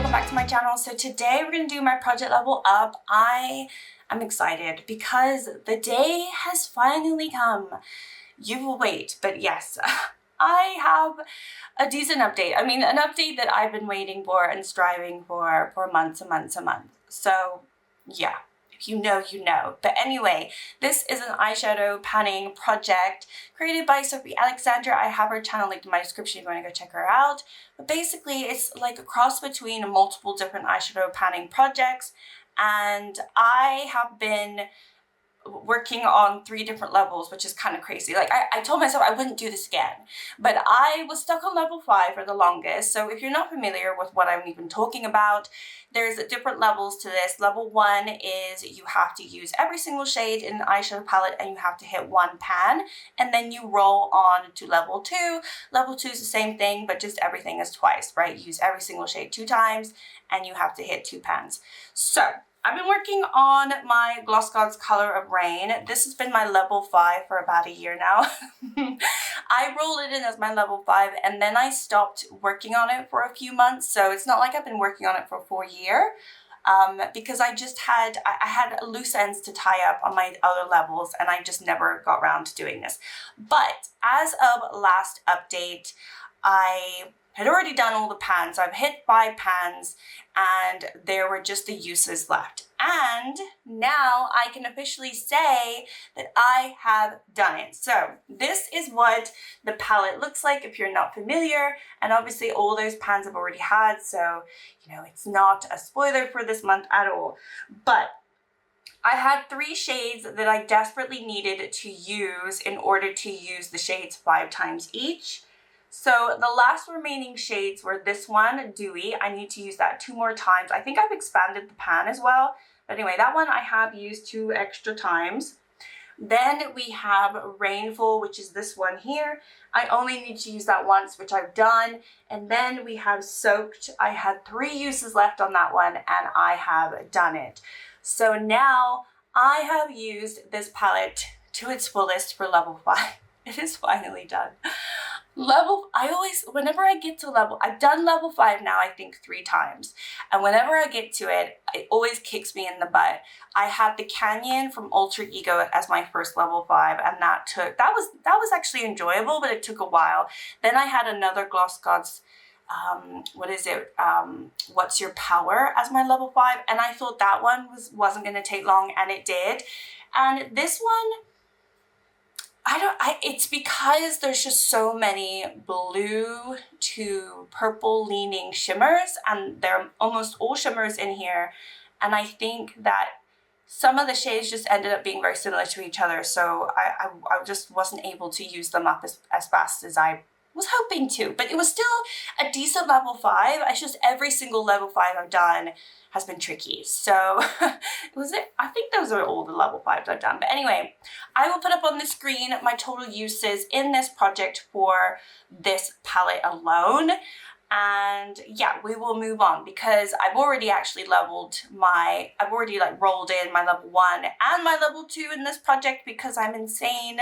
welcome back to my channel. So today we're going to do my project level up. I am excited because the day has finally come. You will wait, but yes, I have a decent update. I mean, an update that I've been waiting for and striving for months and months and months. So yeah. You know, you know. But anyway, this is an eyeshadow panning project created by Sophie Alexander. I have her channel linked in my description if you want to go check her out. But basically, it's like a cross between multiple different eyeshadow panning projects. And I have been working on 3 different levels, which is kind of crazy. Like I told myself I wouldn't do this again, but I was stuck on level 5 for the longest. So if you're not familiar with what I'm even talking about, there's different levels to this. Level 1 is you have to use every single shade in an eyeshadow palette and you have to hit 1 pan, and then you roll on to level 2. Level 2 is the same thing, but just everything is twice, right? Use every single shade 2 times and you have to hit 2 pans. So I've been working on my Gloss Gods Color of Rain. This has been my level 5 for about a year now. I rolled it in as my level 5 and then I stopped working on it for a few months. So it's not like I've been working on it for a full year because I had loose ends to tie up on my other levels and I just never got around to doing this. But as of last update, I had already done all the pans. I've hit 5 pans and there were just the uses left. And now I can officially say that I have done it. So this is what the palette looks like if you're not familiar. And obviously all those pans I've already had. So, you know, it's not a spoiler for this month at all. But I had 3 shades that I desperately needed to use in order to use the shades 5 times each. So the last remaining shades were this one, Dewy. I need to use that 2 more times. I think I've expanded the pan as well. But anyway, that one I have used 2 extra times. Then we have Rainful, which is this one here. I only need to use that once, which I've done. And then we have Soaked. I had 3 uses left on that one and I have done it. So now I have used this palette to its fullest for level 5. It is finally done. Whenever I get to level, I've done level 5 now, I think 3 times. And whenever I get to it, it always kicks me in the butt. I had the Canyon from Alter Ego as my first level 5, and that was actually enjoyable, but it took a while. Then I had another Gloss Gods, What's Your Power as my level 5, and I thought that one wasn't going to take long, and it did. And this one, it's because there's just so many blue to purple leaning shimmers and they're almost all shimmers in here. And I think that some of the shades just ended up being very similar to each other. So I just wasn't able to use them up as fast as I was hoping to, but it was still a decent level 5. It's just every single level 5 I've done has been tricky. So I think those are all the level 5s I've done. But anyway, I will put up on the screen my total uses in this project for this palette alone. And yeah, we will move on because I've already actually rolled in my level 1 and my level 2 in this project because I'm insane.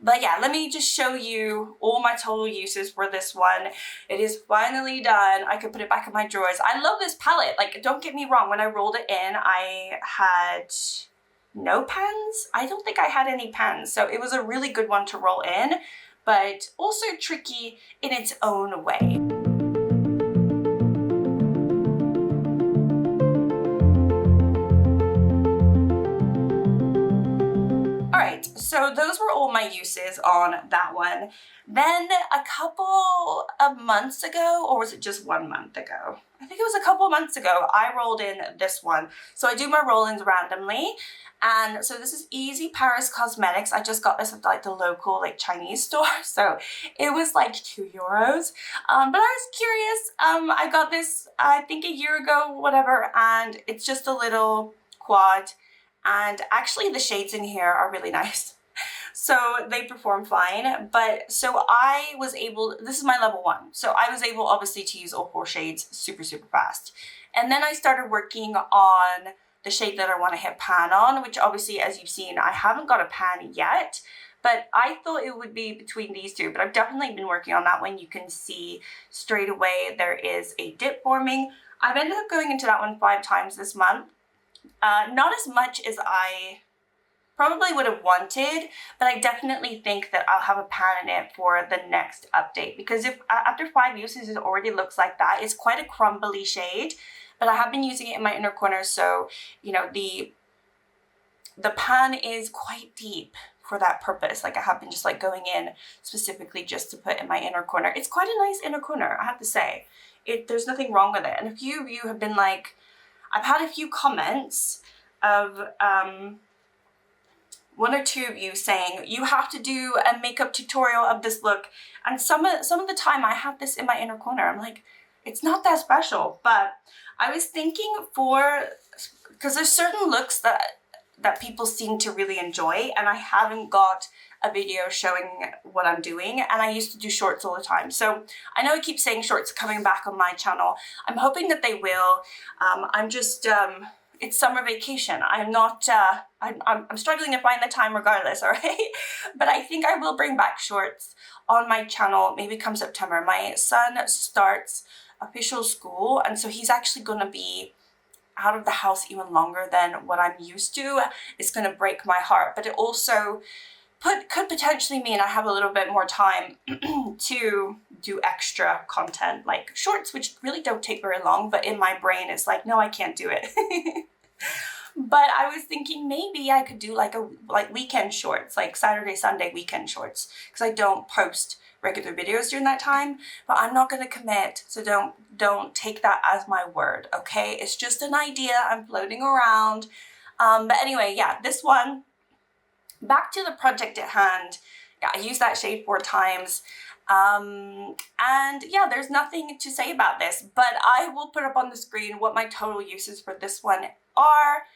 But yeah, let me just show you all my total uses for this one. It is finally done. I could put it back in my drawers. I love this palette. Like, don't get me wrong. When I rolled it in, I had no pens. I don't think I had any pens. So it was a really good one to roll in, but also tricky in its own way. So those were all my uses on that one. Then a couple of months ago, or was it just 1 month ago? I think it was a couple of months ago, I rolled in this one. So I do my roll-ins randomly. And so this is Easy Paris Cosmetics. I just got this at like the local Chinese store. So it was like €2. But I was curious. I got this, I think a year ago, whatever. And it's just a little quad. And actually the shades in here are really nice. So they perform fine, but so I was able, this is my level 1. So I was able obviously to use all 4 shades super fast. And then I started working on the shade that I want to hit pan on, which obviously, as you've seen, I haven't got a pan yet, but I thought it would be between these two, but I've definitely been working on that one. You can see straight away there is a dip forming. I've ended up going into that one 5 times this month. Not as much as I probably would have wanted, but I definitely think that I'll have a pan in it for the next update, because if after 5 uses it already looks like that, it's quite a crumbly shade, but I have been using it in my inner corner, so you know the pan is quite deep for that purpose. Like I have been just like going in specifically just to put in my inner corner. It's quite a nice inner corner, I have to say. There's nothing wrong with it, and a few of you have been like, I've had a few comments of 1 or 2 of you saying you have to do a makeup tutorial of this look, and some of the time I have this in my inner corner. I'm like, it's not that special, but I was thinking because there's certain looks that people seem to really enjoy, and I haven't got a video showing what I'm doing, and I used to do shorts all the time. So I know I keep saying shorts are coming back on my channel. I'm hoping that they will. I'm just it's summer vacation. I'm not, I'm struggling to find the time regardless, all right? But I think I will bring back shorts on my channel maybe come September. My son starts official school, and so he's actually gonna be out of the house even longer than what I'm used to. It's gonna break my heart, but it also could potentially mean I have a little bit more time to do extra content like shorts, which really don't take very long, but in my brain it's like, no, I can't do it. But I was thinking maybe I could do like weekend shorts, like Saturday, Sunday weekend shorts, because I don't post regular videos during that time, but I'm not going to commit, so don't take that as my word, okay? It's just an idea I'm floating around. But anyway, yeah, this one, back to the project at hand. Yeah, I used that shade 4 times. And yeah, there's nothing to say about this, but I will put up on the screen what my total uses for this one are.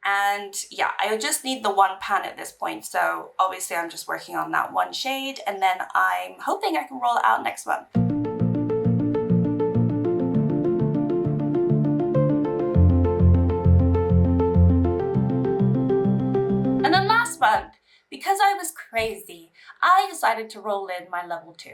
And yeah, I just need the 1 pan at this point. So obviously I'm just working on that 1 shade, and then I'm hoping I can roll it out next month. And then last month, because I was crazy, I decided to roll in my level 2.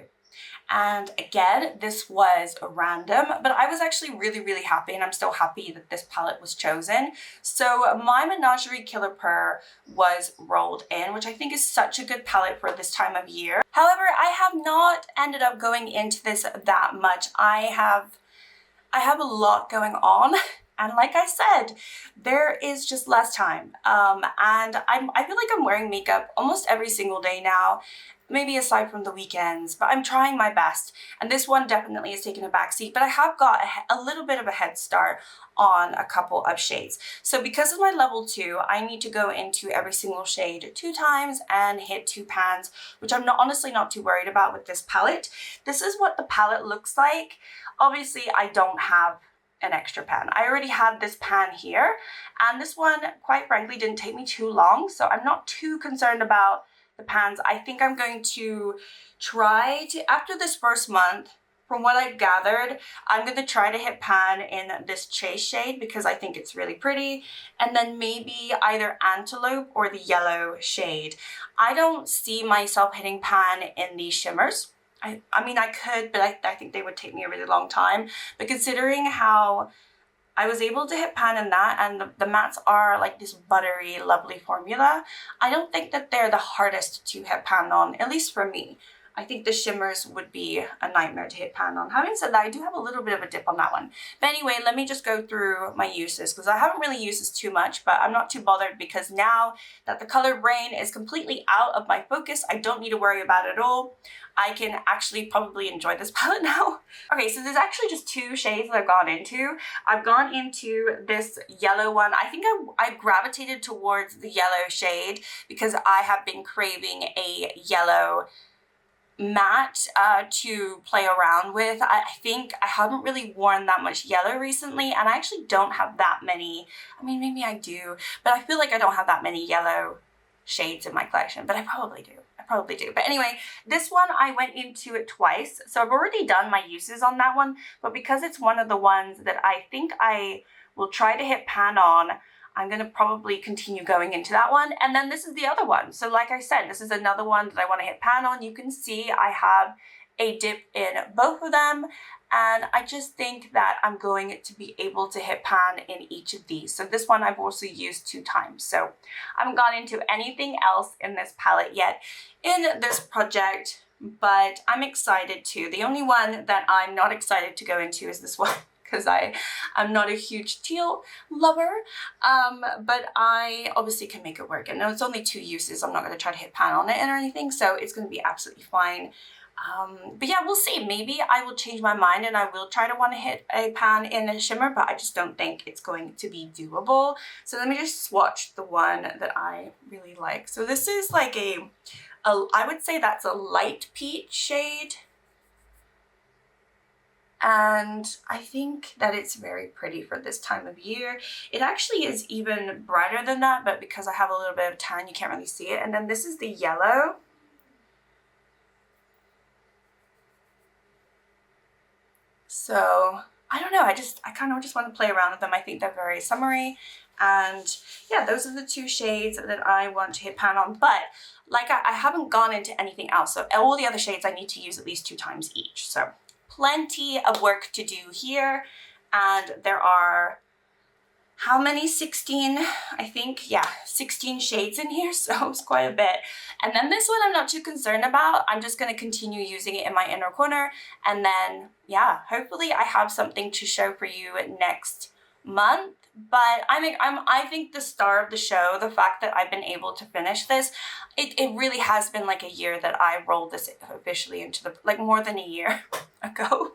And again, this was random, but I was actually really, really happy, and I'm still happy that this palette was chosen. So my Menagerie Killer Purr was rolled in, which I think is such a good palette for this time of year. However, I have not ended up going into this that much. I have a lot going on. And like I said, there is just less time. And I feel like I'm wearing makeup almost every single day now, maybe aside from the weekends, but I'm trying my best. And this one definitely is taking a backseat, but I have got a little bit of a head start on a couple of shades. So because of my level 2, I need to go into every single shade 2 times and hit 2 pans, which I'm honestly not too worried about with this palette. This is what the palette looks like. Obviously, I don't have an extra pan. I already had this pan here, and this one, quite frankly, didn't take me too long, so I'm not too concerned about the pans. I think I'm going to try to, after this first month, from what I've gathered, I'm going to try to hit pan in this Chase shade because I think it's really pretty, and then maybe either Antelope or the yellow shade. I don't see myself hitting pan in these shimmers. I mean, I could, but I think they would take me a really long time. But considering how I was able to hit pan in that, and the mattes are like this buttery, lovely formula, I don't think that they're the hardest to hit pan on, at least for me. I think the shimmers would be a nightmare to hit pan on. Having said that, I do have a little bit of a dip on that one. But anyway, let me just go through my uses, because I haven't really used this too much, but I'm not too bothered because now that the color brain is completely out of my focus, I don't need to worry about it at all. I can actually probably enjoy this palette now. Okay, so there's actually just 2 shades that I've gone into. I've gone into this yellow one. I think I gravitated towards the yellow shade because I have been craving a yellow matte to play around with. I think I haven't really worn that much yellow recently, and I actually don't have that many. I mean, maybe I do, but I feel like I don't have that many yellow shades in my collection, but I probably do. But anyway, this one I went into it twice, so I've already done my uses on that one, but because it's one of the ones that I think I will try to hit pan on, I'm gonna probably continue going into that one. And then this is the other one. So like I said, this is another one that I want to hit pan on. You can see I have a dip in both of them, and I just think that I'm going to be able to hit pan in each of these. So this one I've also used 2 times. So I haven't gone into anything else in this palette yet in this project, but I'm excited too. The only one that I'm not excited to go into is this one, because I'm not a huge teal lover, but I obviously can make it work. And it's only 2 uses. I'm not going to try to hit pan on it or anything, so it's going to be absolutely fine. But yeah, we'll see. Maybe I will change my mind and I will try to want to hit a pan in a shimmer, but I just don't think it's going to be doable. So let me just swatch the one that I really like. So this is like I would say that's a light peach shade. And I think that it's very pretty for this time of year. It actually is even brighter than that, but because I have a little bit of tan, you can't really see it. And then this is the yellow. So I don't know, I kind of just want to play around with them. I think they're very summery, and yeah, those are the 2 shades that I want to hit pan on. But like I haven't gone into anything else, so all the other shades I need to use at least 2 times each. So plenty of work to do here, and there are how many? 16, I think. Yeah, 16 shades in here, so it's quite a bit. And then this one I'm not too concerned about. I'm just going to continue using it in my inner corner, and then yeah, hopefully I have something to show for you next month. But I think the star of the show, the fact that I've been able to finish this, it really has been like a year that I rolled this officially into the, like more than a year ago.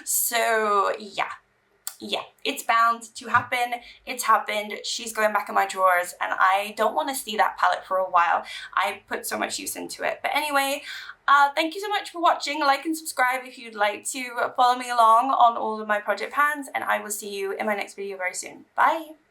So yeah, it's bound to happen. It's happened. She's going back in my drawers, and I don't want to see that palette for a while. I put so much use into it. But anyway, thank you so much for watching. Like and subscribe if you'd like to follow me along on all of my project pans, and I will see you in my next video very soon. Bye!